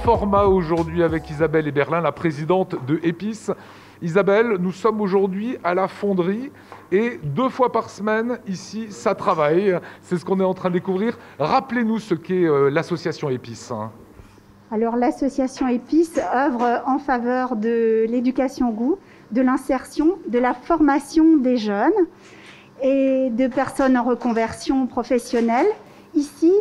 format aujourd'hui avec Isabelle Eberlin, la présidente de Épices. Isabelle, nous sommes aujourd'hui à la fonderie et 2 fois par semaine, ici, ça travaille. C'est ce qu'on est en train de découvrir. Rappelez-nous ce qu'est l'association Épices. Alors l'association Épices œuvre en faveur de l'éducation au goût, de l'insertion, de la formation des jeunes et de personnes en reconversion professionnelle. Ici,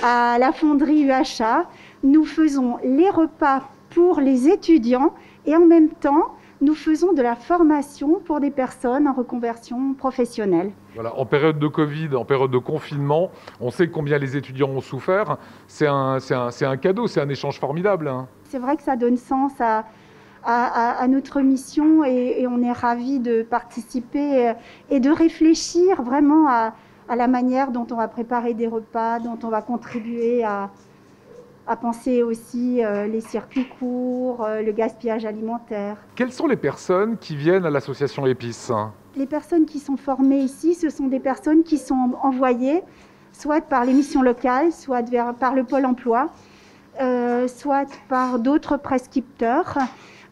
à la fonderie UHA, nous faisons les repas pour les étudiants et en même temps, nous faisons de la formation pour des personnes en reconversion professionnelle. Voilà, en période de Covid, en période de confinement, on sait combien les étudiants ont souffert. C'est un cadeau, c'est un échange formidable. C'est vrai que ça donne sens à notre mission et on est ravis de participer et de réfléchir vraiment à la manière dont on va préparer des repas, dont on va contribuer à penser aussi les circuits courts, le gaspillage alimentaire. Quelles sont les personnes qui viennent à l'association Épices ? Les personnes qui sont formées ici, ce sont des personnes qui sont envoyées soit par les missions locales, soit par le Pôle emploi, soit par d'autres prescripteurs.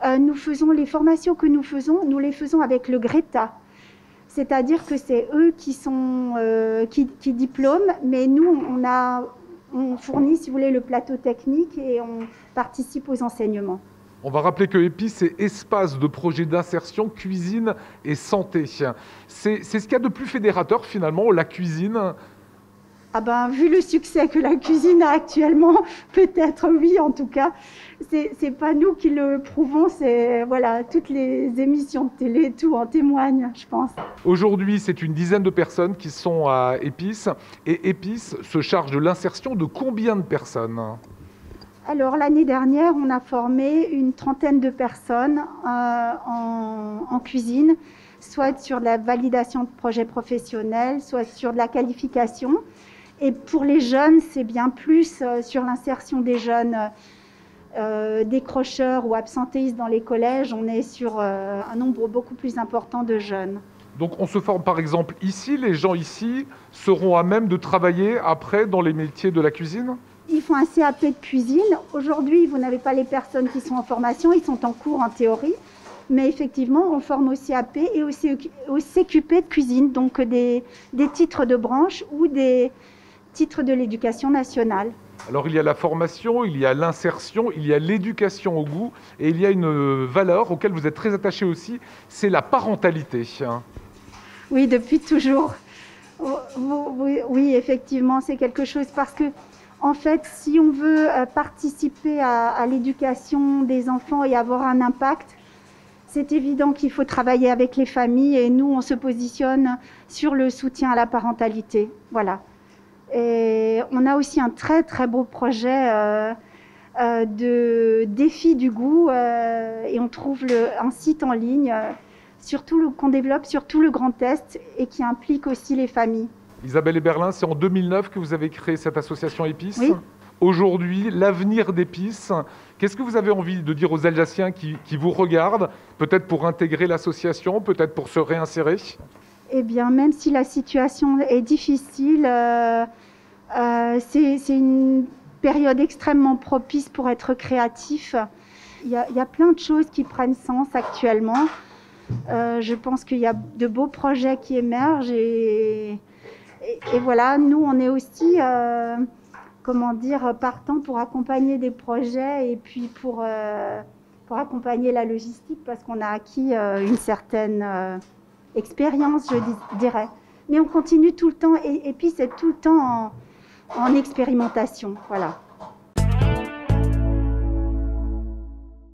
Les formations que nous les faisons avec le GRETA. C'est-à-dire que c'est eux qui diplôment, mais nous, on fournit, si vous voulez, le plateau technique et on participe aux enseignements. On va rappeler que Épices, c'est espace de projet d'insertion, cuisine et santé. C'est ce qu'il y a de plus fédérateur finalement, la cuisine. Vu le succès que la cuisine a actuellement, peut-être oui, en tout cas. C'est pas nous qui le prouvons, toutes les émissions de télé, tout en témoigne, je pense. Aujourd'hui, c'est une dizaine de personnes qui sont à Épices. Et Épices se charge de l'insertion de combien de personnes ? Alors, l'année dernière, on a formé une trentaine de personnes en cuisine, soit sur la validation de projets professionnels, soit sur de la qualification. Et pour les jeunes, c'est bien plus sur l'insertion des jeunes décrocheurs ou absentéistes dans les collèges. On est sur un nombre beaucoup plus important de jeunes. Donc on se forme par exemple ici, les gens ici seront à même de travailler après dans les métiers de la cuisine ? Ils font un CAP de cuisine. Aujourd'hui, vous n'avez pas les personnes qui sont en formation, ils sont en cours en théorie. Mais effectivement, on forme au CAP et au CQP de cuisine, donc des titres de branche ou des titres de l'éducation nationale. Alors il y a la formation, il y a l'insertion, il y a l'éducation au goût et il y a une valeur auquel vous êtes très attaché aussi, c'est la parentalité. Oui, depuis toujours. Oui, effectivement, c'est quelque chose parce que, en fait, si on veut participer à l'éducation des enfants et avoir un impact, c'est évident qu'il faut travailler avec les familles et nous, on se positionne sur le soutien à la parentalité. Voilà. Et on a aussi un très très beau projet de défi du goût et on trouve un site en ligne qu'on développe sur tout le Grand Est et qui implique aussi les familles. Isabelle Eberlin, c'est en 2009 que vous avez créé cette association Épices. Oui. Aujourd'hui, l'avenir d'Épices, qu'est-ce que vous avez envie de dire aux Alsaciens qui vous regardent, peut-être pour intégrer l'association, peut-être pour se réinsérer ? Eh bien, même si la situation est difficile, c'est une période extrêmement propice pour être créatif. Il y a plein de choses qui prennent sens actuellement. Je pense qu'il y a de beaux projets qui émergent et voilà, nous, on est aussi, partant pour accompagner des projets et puis pour accompagner la logistique parce qu'on a acquis une certaine expérience, je dirais. Mais on continue tout le temps et puis c'est tout le temps en expérimentation. Voilà.